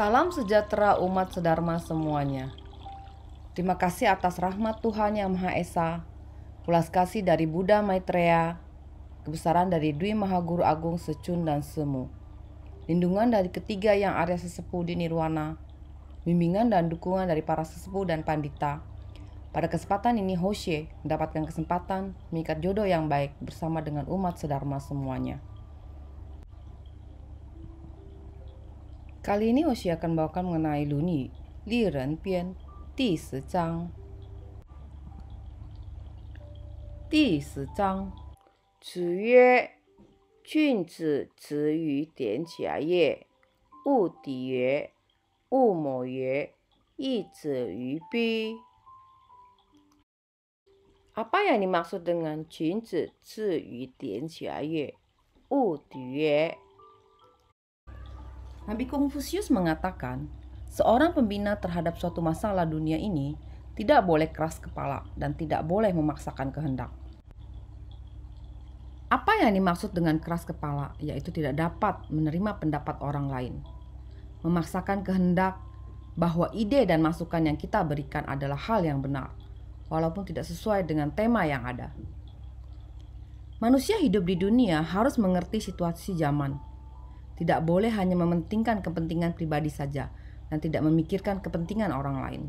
Salam sejahtera umat sedharma semuanya. Terima kasih atas rahmat Tuhan Yang Maha Esa, ulas kasih dari Buddha Maitreya, kebesaran dari Dwi Mahaguru Agung Secun dan Semu, lindungan dari ketiga yang Arya Sesepuh di Nirwana, bimbingan dan dukungan dari para sesepuh dan pandita. Pada kesempatan ini Hoshe mendapatkan kesempatan mengikat jodoh yang baik bersama dengan umat sedharma semuanya. Kali ini Hoshe akan membawakan mengenai Luni Li Ren Bian Di 10章。第10章，子曰：“君子止于典甲也。勿敌曰：勿谋曰：义者于彼。” Apa yang dimaksud dengan 君子止于典甲也？勿敌曰。Nabi Konfusius mengatakan, seorang pembina terhadap suatu masalah dunia ini tidak boleh keras kepala dan tidak boleh memaksakan kehendak. Apa yang dimaksud dengan keras kepala, yaitu tidak dapat menerima pendapat orang lain. Memaksakan kehendak bahwa ide dan masukan yang kita berikan adalah hal yang benar, walaupun tidak sesuai dengan tema yang ada. Manusia hidup di dunia harus mengerti situasi zaman. Tidak boleh hanya mementingkan kepentingan pribadi saja dan tidak memikirkan kepentingan orang lain.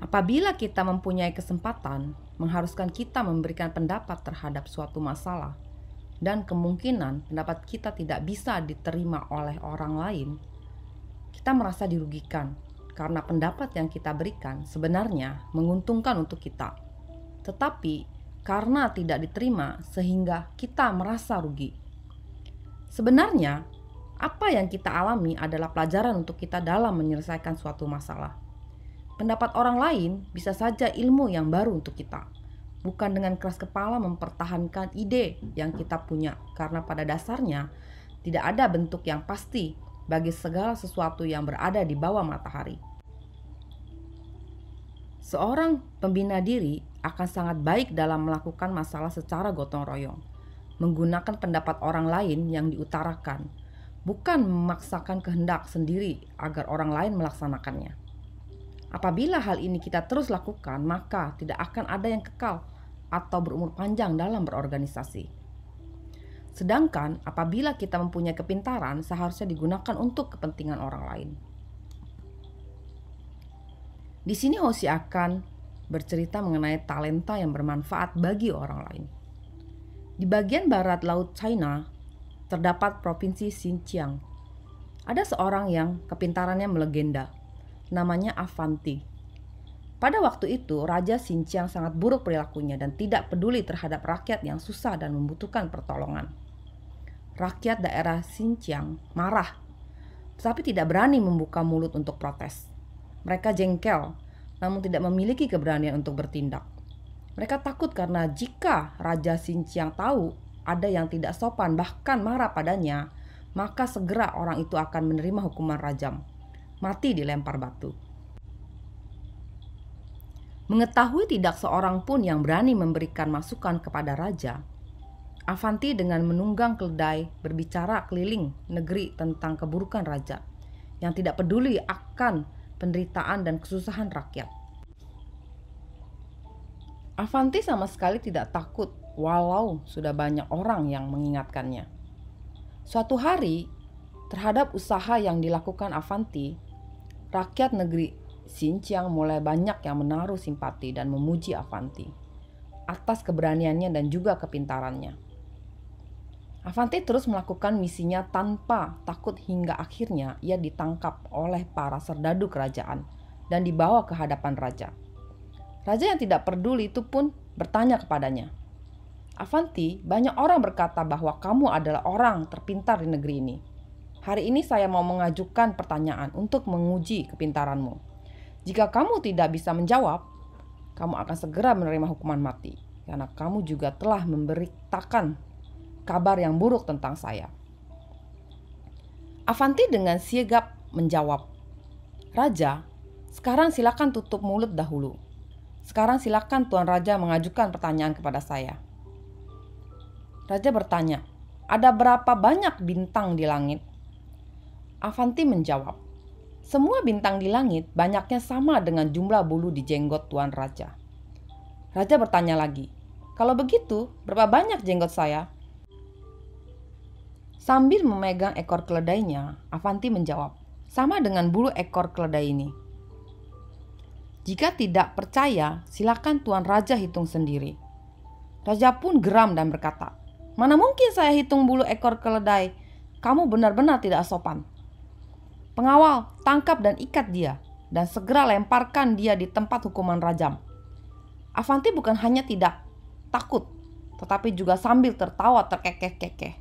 Apabila kita mempunyai kesempatan, mengharuskan kita memberikan pendapat terhadap suatu masalah, dan kemungkinan pendapat kita tidak bisa diterima oleh orang lain, kita merasa dirugikan karena pendapat yang kita berikan sebenarnya menguntungkan untuk kita. Tetapi karena tidak diterima sehingga kita merasa rugi. Sebenarnya, apa yang kita alami adalah pelajaran untuk kita dalam menyelesaikan suatu masalah. Pendapat orang lain bisa saja ilmu yang baru untuk kita, bukan dengan keras kepala mempertahankan ide yang kita punya, karena pada dasarnya tidak ada bentuk yang pasti bagi segala sesuatu yang berada di bawah matahari. Seorang pembina diri akan sangat baik dalam melakukan masalah secara gotong royong, menggunakan pendapat orang lain yang diutarakan, bukan memaksakan kehendak sendiri agar orang lain melaksanakannya. Apabila hal ini kita terus lakukan, maka tidak akan ada yang kekal atau berumur panjang dalam berorganisasi. Sedangkan apabila kita mempunyai kepintaran, seharusnya digunakan untuk kepentingan orang lain. Di sini Hoshe akan bercerita mengenai talenta yang bermanfaat bagi orang lain. Di bagian barat Laut China, terdapat provinsi Xinjiang. Ada seorang yang kepintarannya melegenda, namanya Avanti. Pada waktu itu, Raja Xinjiang sangat buruk perilakunya dan tidak peduli terhadap rakyat yang susah dan membutuhkan pertolongan. Rakyat daerah Xinjiang marah, tetapi tidak berani membuka mulut untuk protes. Mereka jengkel, namun tidak memiliki keberanian untuk bertindak. Mereka takut karena jika Raja Xinjiang tahu ada yang tidak sopan bahkan marah padanya, maka segera orang itu akan menerima hukuman rajam, mati dilempar batu. Mengetahui tidak seorang pun yang berani memberikan masukan kepada raja, Avanti dengan menunggang keledai berbicara keliling negeri tentang keburukan raja yang tidak peduli akan penderitaan dan kesusahan rakyat. Avanti sama sekali tidak takut walau sudah banyak orang yang mengingatkannya. Suatu hari, terhadap usaha yang dilakukan Avanti, rakyat negeri Xinjiang mulai banyak yang menaruh simpati dan memuji Avanti atas keberaniannya dan juga kepintarannya. Avanti terus melakukan misinya tanpa takut hingga akhirnya ia ditangkap oleh para serdadu kerajaan dan dibawa ke hadapan raja. Raja yang tidak peduli itu pun bertanya kepadanya, "Avanti, banyak orang berkata bahwa kamu adalah orang terpintar di negeri ini. Hari ini saya mau mengajukan pertanyaan untuk menguji kepintaranmu. Jika kamu tidak bisa menjawab, kamu akan segera menerima hukuman mati, karena kamu juga telah memberitakan kabar yang buruk tentang saya." Avanti dengan sigap menjawab, "Raja, sekarang silakan tutup mulut dahulu. Sekarang silakan Tuan Raja mengajukan pertanyaan kepada saya." Raja bertanya, "Ada berapa banyak bintang di langit?" Avanti menjawab, semua bintang di langit banyaknya sama dengan jumlah bulu di jenggot Tuan Raja. Raja bertanya lagi, kalau begitu berapa banyak jenggot saya? Sambil memegang ekor keledainya, Avanti menjawab, sama dengan bulu ekor keledai ini. Jika tidak percaya, silakan Tuan Raja hitung sendiri. Raja pun geram dan berkata, mana mungkin saya hitung bulu ekor keledai? Kamu benar-benar tidak sopan. Pengawal, tangkap dan ikat dia, dan segera lemparkan dia di tempat hukuman rajam. Avanti bukan hanya tidak takut, tetapi juga sambil tertawa terkekeh-kekeh.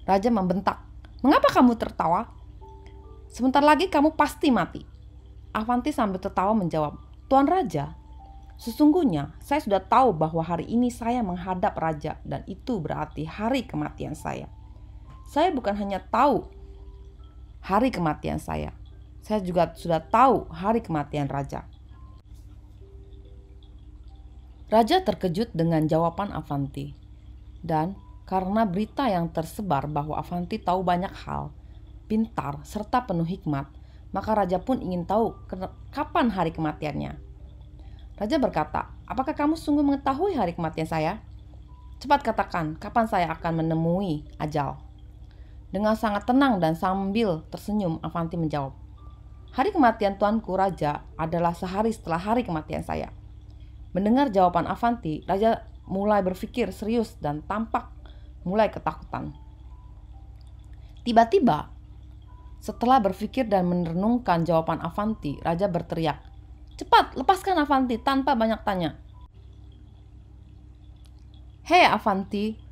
Raja membentak, mengapa kamu tertawa? Sebentar lagi kamu pasti mati. Avanti sambil tertawa menjawab, Tuan Raja, sesungguhnya saya sudah tahu bahwa hari ini saya menghadap Raja dan itu berarti hari kematian saya. Saya bukan hanya tahu hari kematian saya juga sudah tahu hari kematian Raja. Raja terkejut dengan jawaban Avanti. Dan karena berita yang tersebar bahwa Avanti tahu banyak hal, pintar, serta penuh hikmat, maka Raja pun ingin tahu kapan hari kematiannya. Raja berkata, apakah kamu sungguh mengetahui hari kematian saya? Cepat katakan, kapan saya akan menemui ajal? Dengan sangat tenang dan sambil tersenyum, Avanti menjawab, hari kematian Tuanku Raja adalah sehari setelah hari kematian saya. Mendengar jawaban Avanti, Raja mulai berpikir serius dan tampak mulai ketakutan. Tiba-tiba, setelah berpikir dan merenungkan jawaban Avanti, Raja berteriak, cepat lepaskan Avanti tanpa banyak tanya. Hei Avanti,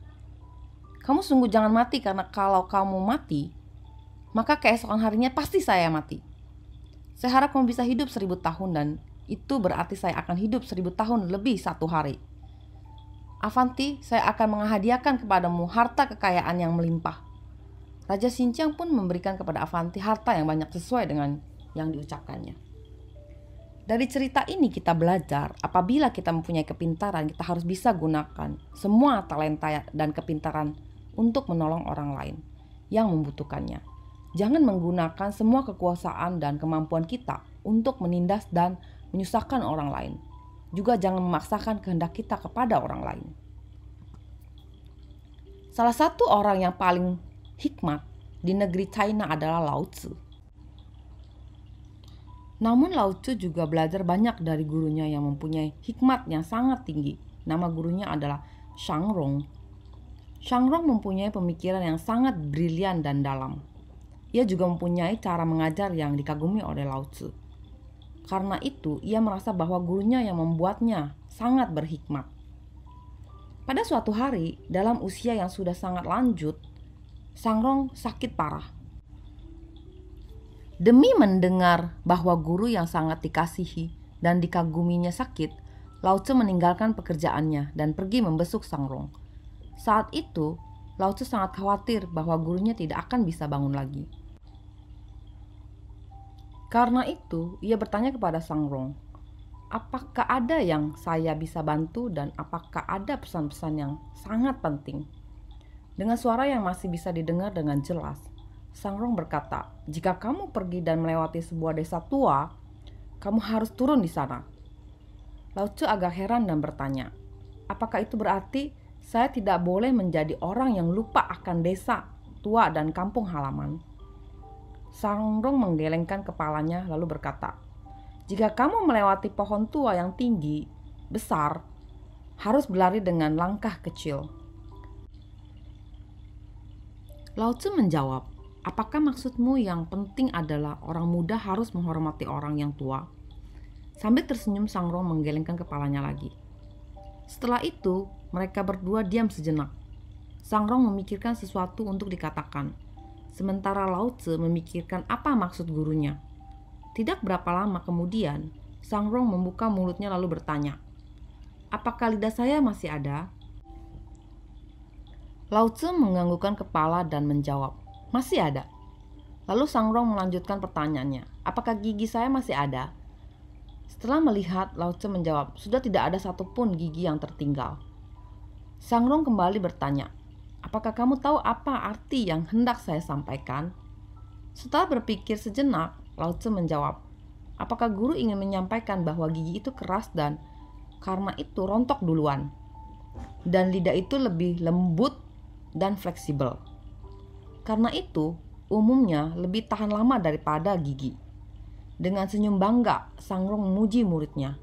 kamu sungguh jangan mati karena kalau kamu mati, maka keesokan harinya pasti saya mati. Saya harap kamu bisa hidup 1000 tahun dan itu berarti saya akan hidup 1000 tahun lebih 1 hari. Avanti, saya akan menghadiahkan kepadamu harta kekayaan yang melimpah. Raja Xinjiang pun memberikan kepada Avanti harta yang banyak sesuai dengan yang diucapkannya. Dari cerita ini kita belajar, apabila kita mempunyai kepintaran, kita harus bisa gunakan semua talenta dan kepintaran untuk menolong orang lain yang membutuhkannya. Jangan menggunakan semua kekuasaan dan kemampuan kita untuk menindas dan menyusahkan orang lain. Juga jangan memaksakan kehendak kita kepada orang lain. Salah satu orang yang paling hikmat di negeri China adalah Lao Tzu. Namun Lao Tzu juga belajar banyak dari gurunya yang mempunyai hikmat yang sangat tinggi. Nama gurunya adalah Shang Rong. Shang Rong mempunyai pemikiran yang sangat brilian dan dalam. Ia juga mempunyai cara mengajar yang dikagumi oleh Lao Tzu. Karena itu, ia merasa bahwa gurunya yang membuatnya sangat berhikmat. Pada suatu hari, dalam usia yang sudah sangat lanjut, Shang Rong sakit parah. Demi mendengar bahwa guru yang sangat dikasihi dan dikaguminya sakit, Lao Tzu meninggalkan pekerjaannya dan pergi membesuk Shang Rong. Saat itu, Lao Tzu sangat khawatir bahwa gurunya tidak akan bisa bangun lagi. Karena itu, ia bertanya kepada Shang Rong, apakah ada yang saya bisa bantu dan apakah ada pesan-pesan yang sangat penting? Dengan suara yang masih bisa didengar dengan jelas, Shang Rong berkata, jika kamu pergi dan melewati sebuah desa tua, kamu harus turun di sana. Lao Tzu agak heran dan bertanya, apakah itu berarti saya tidak boleh menjadi orang yang lupa akan desa tua dan kampung halaman? Shang Rong menggelengkan kepalanya lalu berkata, jika kamu melewati pohon tua yang tinggi, besar, harus berlari dengan langkah kecil. Lao Tzu menjawab, apakah maksudmu yang penting adalah orang muda harus menghormati orang yang tua? Sambil tersenyum, Shang Rong menggelengkan kepalanya lagi. Setelah itu, mereka berdua diam sejenak. Shang Rong memikirkan sesuatu untuk dikatakan, sementara Lao Tzu memikirkan apa maksud gurunya. Tidak berapa lama kemudian, Shang Rong membuka mulutnya lalu bertanya, apakah lidah saya masih ada? Lao Tzu menganggukkan kepala dan menjawab, masih ada. Lalu Shang Rong melanjutkan pertanyaannya, apakah gigi saya masih ada? Setelah melihat, Lao Tzu menjawab, sudah tidak ada satupun gigi yang tertinggal. Shang Rong kembali bertanya, apakah kamu tahu apa arti yang hendak saya sampaikan? Setelah berpikir sejenak, Lao Tzu menjawab, apakah guru ingin menyampaikan bahwa gigi itu keras dan karena itu rontok duluan? Dan lidah itu lebih lembut dan fleksibel. Karena itu, umumnya lebih tahan lama daripada gigi. Dengan senyum bangga, sang guru memuji muridnya.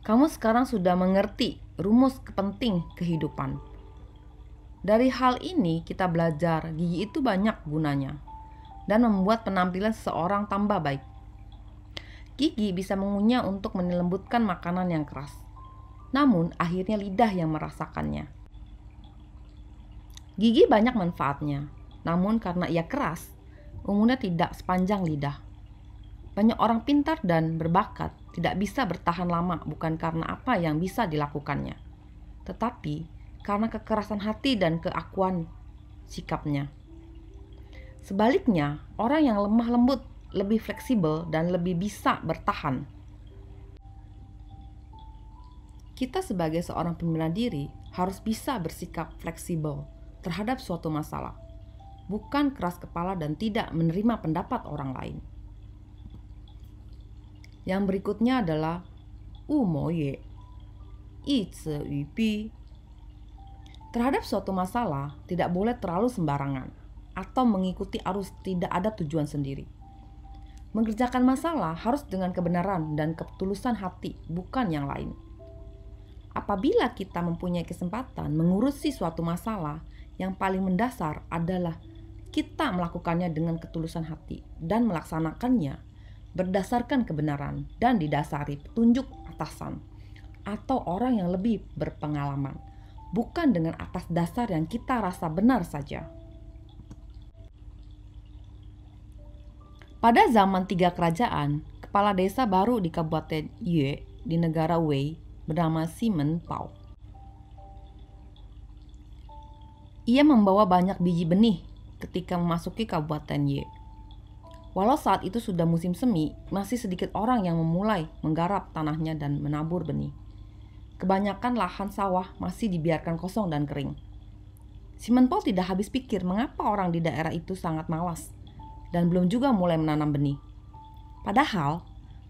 Kamu sekarang sudah mengerti rumus penting kehidupan. Dari hal ini kita belajar gigi itu banyak gunanya dan membuat penampilan seseorang tambah baik. Gigi bisa mengunyah untuk melembutkan makanan yang keras. Namun akhirnya lidah yang merasakannya. Gigi banyak manfaatnya, namun karena ia keras, umumnya tidak sepanjang lidah. Banyak orang pintar dan berbakat tidak bisa bertahan lama bukan karena apa yang bisa dilakukannya, tetapi karena kekerasan hati dan keakuan sikapnya. Sebaliknya, orang yang lemah lembut lebih fleksibel dan lebih bisa bertahan. Kita sebagai seorang pembela diri harus bisa bersikap fleksibel terhadap suatu masalah, bukan keras kepala dan tidak menerima pendapat orang lain. Yang berikutnya adalah Wu Mo Ye, Yi Zi Yu Bi. Terhadap suatu masalah tidak boleh terlalu sembarangan atau mengikuti arus tidak ada tujuan sendiri. Mengerjakan masalah harus dengan kebenaran dan ketulusan hati, bukan yang lain. Apabila kita mempunyai kesempatan mengurusi suatu masalah, yang paling mendasar adalah kita melakukannya dengan ketulusan hati dan melaksanakannya berdasarkan kebenaran dan didasari petunjuk atasan atau orang yang lebih berpengalaman, bukan dengan atas dasar yang kita rasa benar saja. Pada zaman 3 kerajaan, kepala desa baru di Kabupaten Yue di negara Wei bernama Simon Pao. Ia membawa banyak biji benih ketika memasuki Kabupaten Yue. Walau saat itu sudah musim semi, masih sedikit orang yang memulai menggarap tanahnya dan menabur benih. Kebanyakan lahan sawah masih dibiarkan kosong dan kering. Simon Pao tidak habis pikir mengapa orang di daerah itu sangat malas dan belum juga mulai menanam benih. Padahal,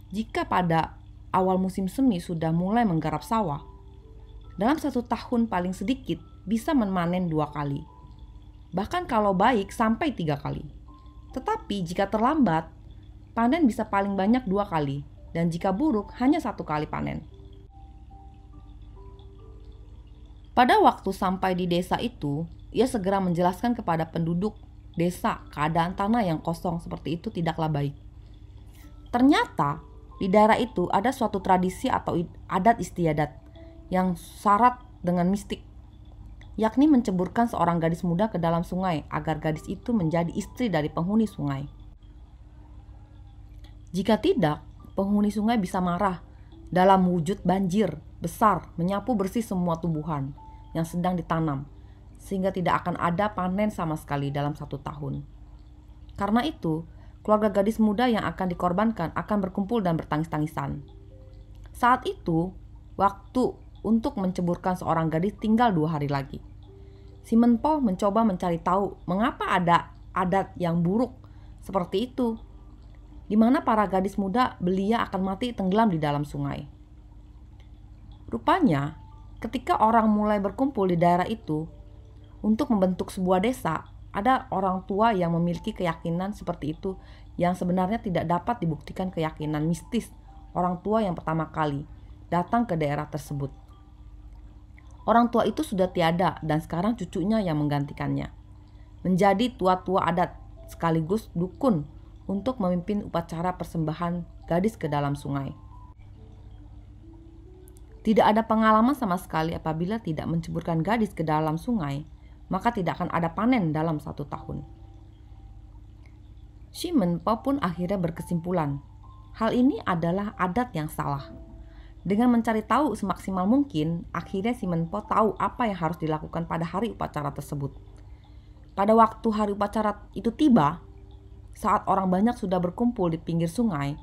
jika pada awal musim semi sudah mulai menggarap sawah, dalam 1 tahun paling sedikit bisa memanen 2 kali. Bahkan kalau baik sampai 3 kali. Tetapi jika terlambat, panen bisa paling banyak 2 kali, dan jika buruk hanya 1 kali panen. Pada waktu sampai di desa itu, ia segera menjelaskan kepada penduduk desa keadaan tanah yang kosong seperti itu tidaklah baik. Ternyata di daerah itu ada suatu tradisi atau adat istiadat yang syarat dengan mistik, yakni menceburkan seorang gadis muda ke dalam sungai agar gadis itu menjadi istri dari penghuni sungai. Jika tidak, penghuni sungai bisa marah dalam wujud banjir besar menyapu bersih semua tumbuhan yang sedang ditanam, sehingga tidak akan ada panen sama sekali dalam 1 tahun. Karena itu, keluarga gadis muda yang akan dikorbankan akan berkumpul dan bertangis-tangisan. Saat itu, waktu untuk menceburkan seorang gadis tinggal 2 hari lagi. Simon Pao mencoba mencari tahu mengapa ada adat yang buruk seperti itu, di mana para gadis muda belia akan mati tenggelam di dalam sungai. Rupanya, ketika orang mulai berkumpul di daerah itu untuk membentuk sebuah desa, ada orang tua yang memiliki keyakinan seperti itu yang sebenarnya tidak dapat dibuktikan keyakinan mistis orang tua yang pertama kali datang ke daerah tersebut. Orang tua itu sudah tiada dan sekarang cucunya yang menggantikannya. Menjadi tua-tua adat sekaligus dukun untuk memimpin upacara persembahan gadis ke dalam sungai. Tidak ada pengalaman sama sekali apabila tidak menceburkan gadis ke dalam sungai, maka tidak akan ada panen dalam 1 tahun. Simon Pao pun akhirnya berkesimpulan, hal ini adalah adat yang salah. Dengan mencari tahu semaksimal mungkin, akhirnya Simon Pao tahu apa yang harus dilakukan pada hari upacara tersebut. Pada waktu hari upacara itu tiba, saat orang banyak sudah berkumpul di pinggir sungai,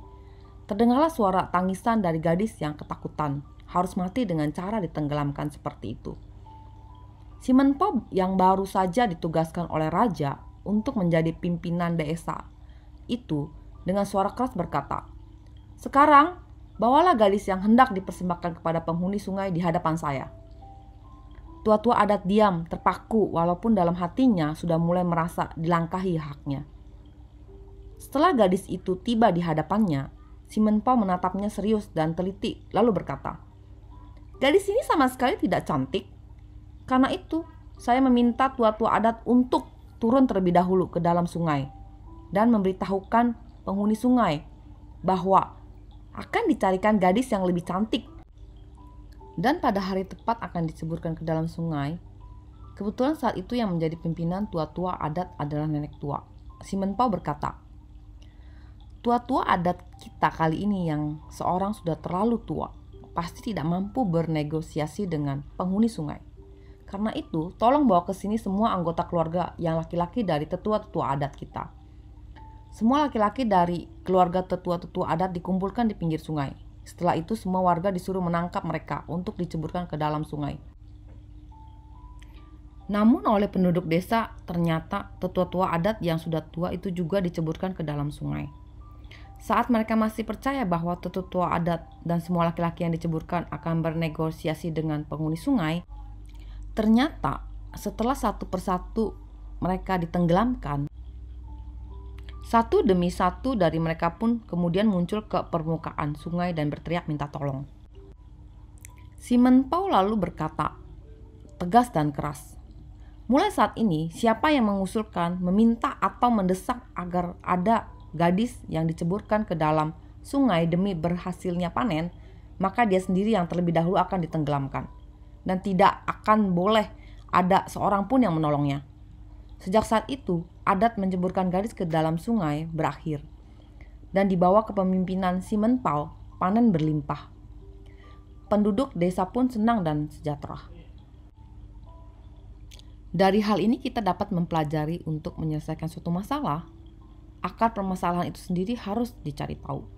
terdengarlah suara tangisan dari gadis yang ketakutan, harus mati dengan cara ditenggelamkan seperti itu. Simon Pao yang baru saja ditugaskan oleh raja untuk menjadi pimpinan desa itu dengan suara keras berkata, "Sekarang, bawalah gadis yang hendak dipersembahkan kepada penghuni sungai di hadapan saya." Tua-tua adat diam, terpaku, walaupun dalam hatinya sudah mulai merasa dilangkahi haknya. Setelah gadis itu tiba di hadapannya, si Menpau menatapnya serius dan teliti, lalu berkata, "Gadis ini sama sekali tidak cantik. Karena itu, saya meminta tua-tua adat untuk turun terlebih dahulu ke dalam sungai dan memberitahukan penghuni sungai bahwa akan dicarikan gadis yang lebih cantik. Dan pada hari tepat akan diceburkan ke dalam sungai." Kebetulan saat itu yang menjadi pimpinan tua-tua adat adalah nenek tua. Si Menpau berkata, "Tua-tua adat kita kali ini yang seorang sudah terlalu tua, pasti tidak mampu bernegosiasi dengan penghuni sungai. Karena itu, tolong bawa ke sini semua anggota keluarga yang laki-laki dari tetua-tetua adat kita." Semua laki-laki dari keluarga tetua-tetua adat dikumpulkan di pinggir sungai. Setelah itu semua warga disuruh menangkap mereka untuk diceburkan ke dalam sungai. Namun oleh penduduk desa, ternyata tetua-tua adat yang sudah tua itu juga diceburkan ke dalam sungai. Saat mereka masih percaya bahwa tetua-tua adat dan semua laki-laki yang diceburkan akan bernegosiasi dengan penghuni sungai, ternyata setelah satu persatu mereka ditenggelamkan, satu demi satu dari mereka pun kemudian muncul ke permukaan sungai dan berteriak minta tolong. Si Menpau lalu berkata, tegas dan keras, "Mulai saat ini, siapa yang mengusulkan, meminta atau mendesak agar ada gadis yang diceburkan ke dalam sungai demi berhasilnya panen, maka dia sendiri yang terlebih dahulu akan ditenggelamkan. Dan tidak akan boleh ada seorang pun yang menolongnya." Sejak saat itu, adat menceburkan gadis ke dalam sungai berakhir. Dan dibawa ke pemimpinan si Menpau, panen berlimpah. Penduduk desa pun senang dan sejahtera. Dari hal ini kita dapat mempelajari untuk menyelesaikan suatu masalah, akar permasalahan itu sendiri harus dicari tahu.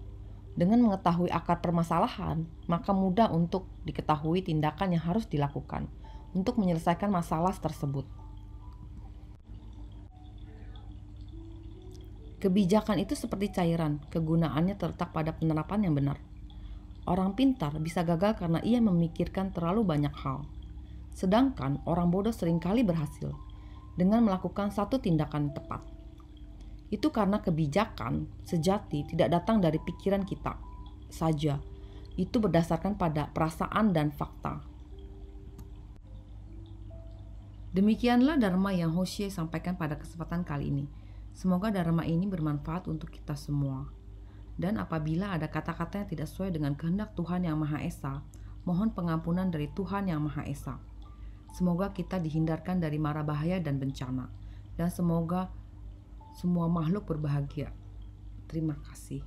Dengan mengetahui akar permasalahan, maka mudah untuk diketahui tindakan yang harus dilakukan untuk menyelesaikan masalah tersebut. Kebijakan itu seperti cairan, kegunaannya terletak pada penerapan yang benar. Orang pintar bisa gagal karena ia memikirkan terlalu banyak hal. Sedangkan orang bodoh seringkali berhasil dengan melakukan satu tindakan tepat. Itu karena kebijakan sejati tidak datang dari pikiran kita saja. Itu berdasarkan pada perasaan dan fakta. Demikianlah Dharma yang Hoshe sampaikan pada kesempatan kali ini. Semoga Dharma ini bermanfaat untuk kita semua. Dan apabila ada kata-kata yang tidak sesuai dengan kehendak Tuhan Yang Maha Esa, mohon pengampunan dari Tuhan Yang Maha Esa. Semoga kita dihindarkan dari mara bahaya dan bencana. Dan semoga semua makhluk berbahagia. Terima kasih.